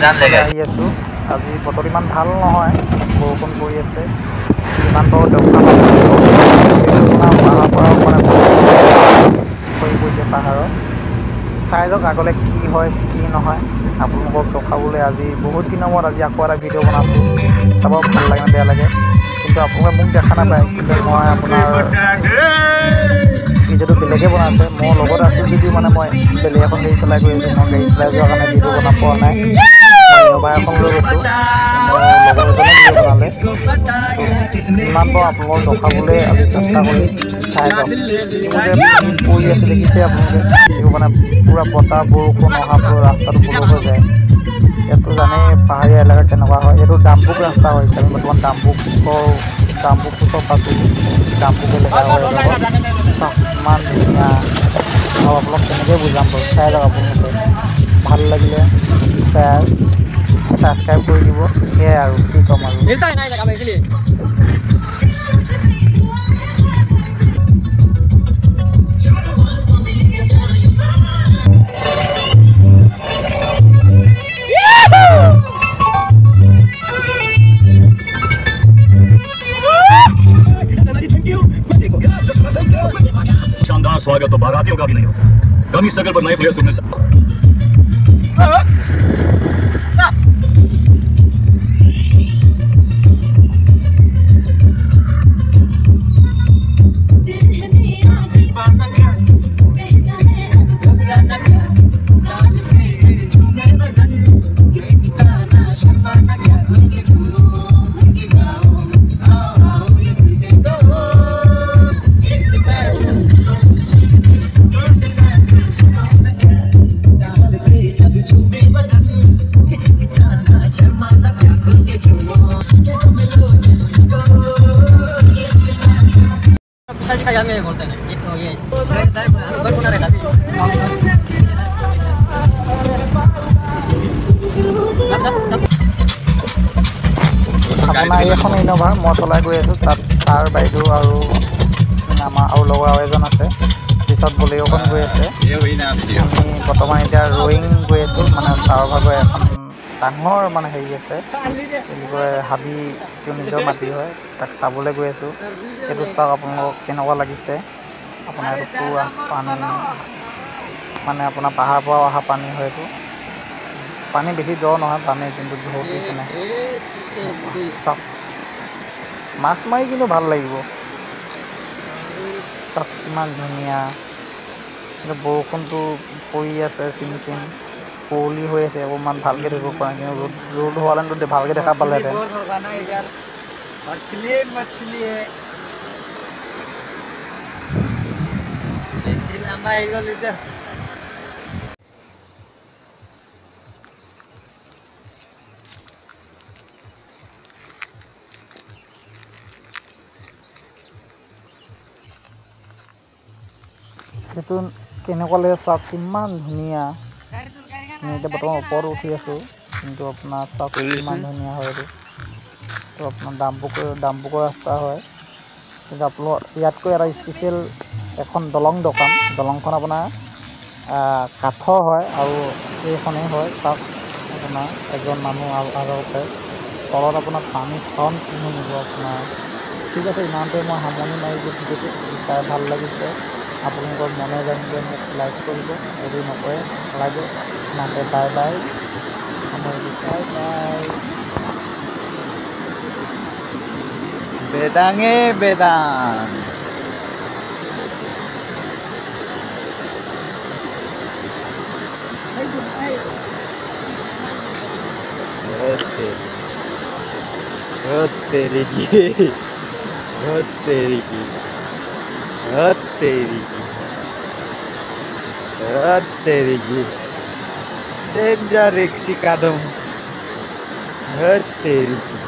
আহি আছোঁ। আজি বতৰ ইমান ভাল নহয়, বৰষুণ পৰি আছে। যিমান পাৰোঁ দেওশাল আপোনাৰ পাহাৰৰ পৰাও মানে হৈ গৈছে পাহাৰৰ। চাই যাওক আগলৈ কি হয় কি নহয়, আপোনালোকক দেখাবলৈ আজি বহুত দিনৰ মূৰত আজি আকৌ এটা ভিডিঅ' বনাইছোঁ। চাব ভাল লাগে নে বেয়া লাগে, কিন্তু আপোনালোকে মোক দেখা নাপায়, কিন্তু মই আপোনাৰ ভিডিঅ'টো বেলেগে বনাইছে। মই লগত আছোঁ যদিও মানে মই বেলেগ এখন গাড়ী চলাই গৈ আছোঁ। মই গাড়ী চলাই যোৱাৰ কাৰণে ভিডিঅ' বনাব পৰা নাই। মই ইন'ভা এখন লৈ গৈছোঁ, মোৰ লগৰ এজনে ভিডিঅ' বনালে। যিমান পাৰোঁ আপোনালোকক দেখাবলৈ আজি চেষ্টা কৰিম। চাই যাওক। এইবোৰ যে শিল পৰি আছে দেখিছে আপোনালোকে, এইবোৰ মানে পূৰা বতাহ বৰষুণ অহাৰ ফলত ৰাস্তাটো ব্লক হৈ যায়। ইয়াততো জানেই পাহাৰীয়া এলেকাত কেনেকুৱা হয়। এইটো ডাম্বুক ৰাস্তা হৈছে। আমি বৰ্তমান ডাম্বুক ওচৰত পাইছোঁহি। ডাম্বুক এলেকা হয় এইডোখৰ। চাওক ইমান ধুনীয়া, আৰু আপোনালোক কেনেকৈ বুজাম বাৰু, চাই যাওক আপোনালোকে। ভাল লাগিলে ছাবস্ক্ৰাইব কৰি দিব। সেয়াই আৰু কি ক'ম আৰু। शानदार स्वागत तो बारातियों का भी नहीं होता। कमी सगल पर नए प्लेयर्स को मिलता। আপোনাৰ এইখন ইন'ভা মই চলাই গৈ আছোঁ। তাত ছাৰ বাইদেউ আৰু আমাৰ আৰু লগৰ আৰু এজন আছে। পিছত বলেৰ'খন গৈ আছে। আমি বৰ্তমান এতিয়া ৰয়িং গৈ আছোঁ। মানে ছাৰৰ ভাগৰ এখন ডাঙৰ মানে হেৰি আছে, কি বুলি কয়, হাবি, তেওঁ নিজৰ মাটি হয়, তাক চাবলৈ গৈ আছোঁ। এইটো চাওক আপোনালোকক কেনেকুৱা লাগিছে। আপোনাৰ এইটো পূৰা পানী, মানে আপোনাৰ পাহাৰৰ পৰা অহা পানী হয় এইটো। পানী বেছি দ নহয় পানী, কিন্তু ঢৌ দিছে নাই চাওক। মাছ মাৰি কিন্তু ভাল লাগিব। চাওক কিমান ধুনীয়া। কিন্তু বৰষুণটো পৰি আছে চিম চিম, কুঁৱলী হৈ আছে, অকণমান ভালকৈ ধৰিব পৰা নাই। কিন্তু ৰ'দ হোৱাহেঁতেনতো ভালকৈ দেখা পালেহেঁতেন। সেইটো কেনেকুৱা লাগে চাওক, কিমান ধুনীয়া। আমি এতিয়া বৰ্তমান ওপৰত উঠি আছোঁ, কিন্তু আপোনাৰ চাওক কিমান ধুনীয়া হয় এইটো। তো আপোনাৰ ডাম্বুকৰ ৰাস্তা হয়। কিন্তু আপোনালোক ইয়াতকৈ এটা স্পেচিয়েল এখন দলংখন আপোনাৰ কাঠৰ হয়, আৰু এইখনেই হয়। চাওক আপোনাৰ এজন মানুহ আগতে, তলত আপোনাৰ পানী চাউণ্ড কি শুনিব আপোনাৰ। ঠিক আছে, ইমানতে মই সামৰণি মাৰিছোঁ ভিডিঅ'টো। যদি চাই ভাল লাগিছে, আপোনালোকৰ মনে জানিলে মোক লাইক কৰিব, যদি নকৰে নালাগে। ইমানতে বাই বাই, সামৰিছোঁ। Bye bye. বেদাঙে বেদাং। तेरी की डेंजर रिक्सी कदम तेरी की